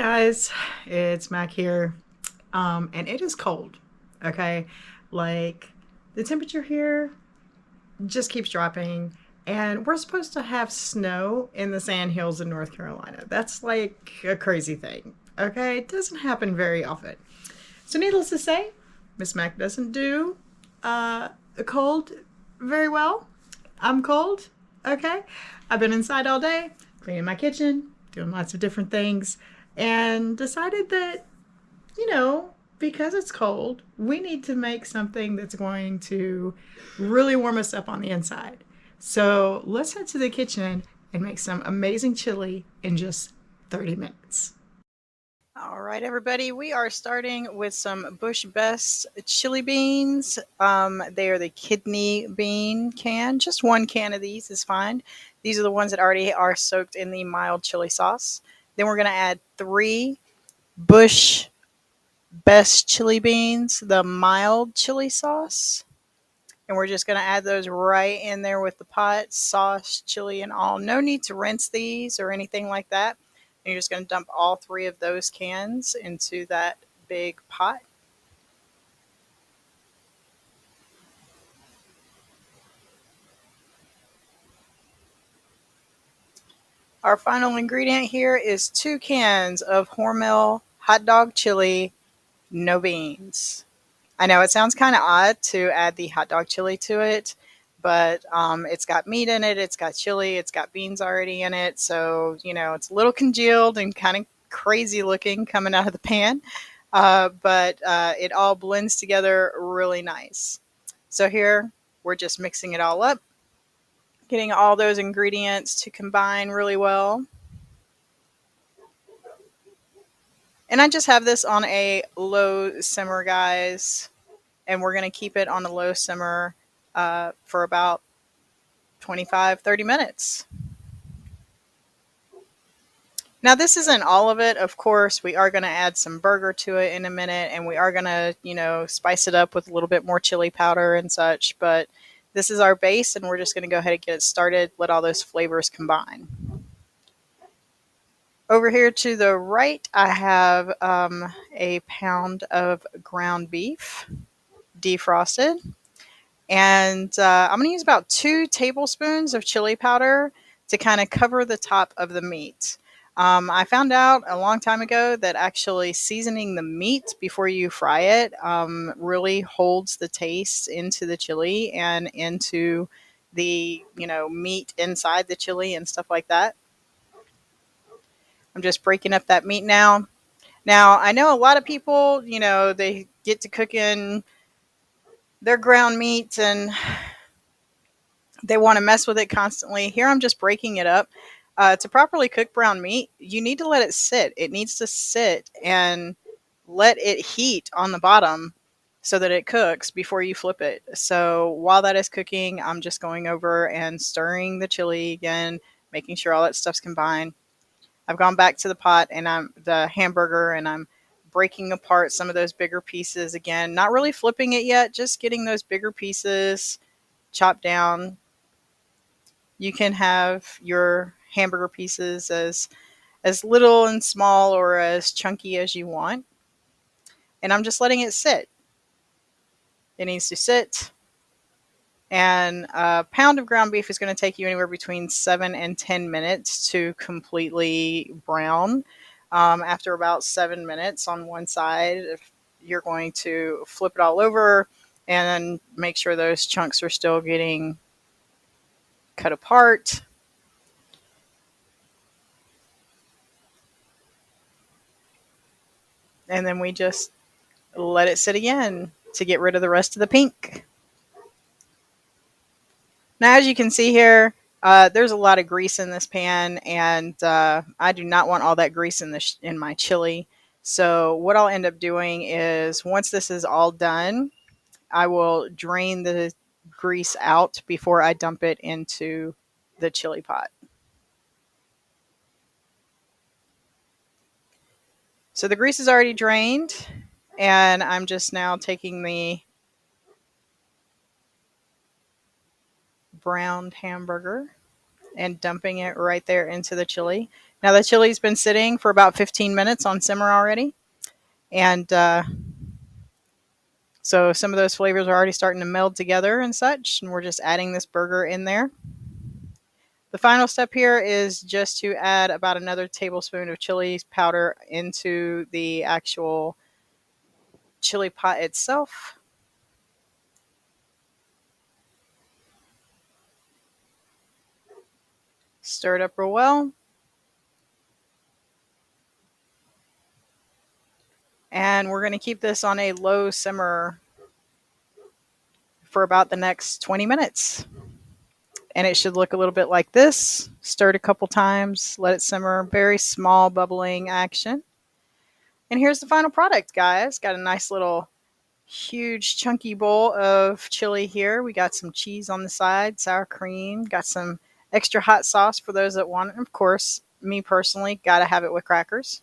guys, it's Mac here, and it is cold. Okay, like the temperature here just keeps dropping, and we're supposed to have snow in the sand hills in North Carolina. That's like a crazy thing. Okay, it doesn't happen very often. So, needless to say, Miss Mac doesn't do a cold very well. I'm cold. Okay, I've been inside all day, cleaning my kitchen, doing lots of different things, and decided that, because it's cold, we need to make something that's going to really warm us up on the inside. So let's head to the kitchen and make some amazing chili in just 30 minutes. All right, everybody, we are starting with some Bush Best chili beans. They are the kidney bean can. Just one can of these is fine. These are the ones that already are soaked in the mild chili sauce. Then we're going to add 3 Bush Best chili beans, the mild chili sauce. And we're just going to add those right in there with the pot, sauce, chili, and all. No need to rinse these or anything like that. And you're just going to dump all 3 of those cans into that big pot. Our final ingredient here is 2 cans of Hormel hot dog chili, no beans. I know it sounds kind of odd to add the hot dog chili to it, but it's got meat in it, it's got chili, it's got beans already in it. So, it's a little congealed and kind of crazy looking coming out of the pan, but it all blends together really nice. So, here we're just mixing it all up, getting all those ingredients to combine really well. And I just have this on a low simmer, guys, and we're going to keep it on a low simmer for about 25, 30 minutes. Now, this isn't all of it. Of course, we are going to add some burger to it in a minute, and we are going to, spice it up with a little bit more chili powder and such. But this is our base, and we're just going to go ahead and get it started, let all those flavors combine. Over here to the right, I have a pound of ground beef, defrosted. And I'm going to use about 2 tablespoons of chili powder to kind of cover the top of the meat. I found out a long time ago that actually seasoning the meat before you fry it really holds the taste into the chili and into the meat inside the chili and stuff like that. I'm just breaking up that meat now. Now I know a lot of people, they get to cooking their ground meat and they want to mess with it constantly. Here I'm just breaking it up. To properly cook brown meat, you need to let it sit. It needs to sit and let it heat on the bottom so that it cooks before you flip it. So while that is cooking, I'm just going over and stirring the chili again, making sure all that stuff's combined. I've gone back to the pot and I'm the hamburger and I'm breaking apart some of those bigger pieces again. Not really flipping it yet, just getting those bigger pieces chopped down. You can have your hamburger pieces as little and small or as chunky as you want. And I'm just letting it sit. It needs to sit. And a pound of ground beef is going to take you anywhere between 7 and 10 minutes to completely brown. After about 7 minutes on one side, if you're going to flip it all over and make sure those chunks are still getting cut apart. And then we just let it sit again to get rid of the rest of the pink. Now, as you can see here, there's a lot of grease in this pan, and I do not want all that grease in my chili. So what I'll end up doing is once this is all done, I will drain the grease out before I dump it into the chili pot. So the grease is already drained, and I'm just now taking the browned hamburger and dumping it right there into the chili. Now the chili's been sitting for about 15 minutes on simmer already, and so some of those flavors are already starting to meld together and such, and we're just adding this burger in there. The final step here is just to add about another tablespoon of chili powder into the actual chili pot itself. Stir it up real well. And we're going to keep this on a low simmer for about the next 20 minutes. And it should look a little bit like this. Stir it a couple times, let it simmer, very small bubbling action. And here's the final product, guys. Got a nice little huge chunky bowl of chili here. We got some cheese on the side, sour cream, got some extra hot sauce for those that want it. Of course, me personally, got to have it with crackers.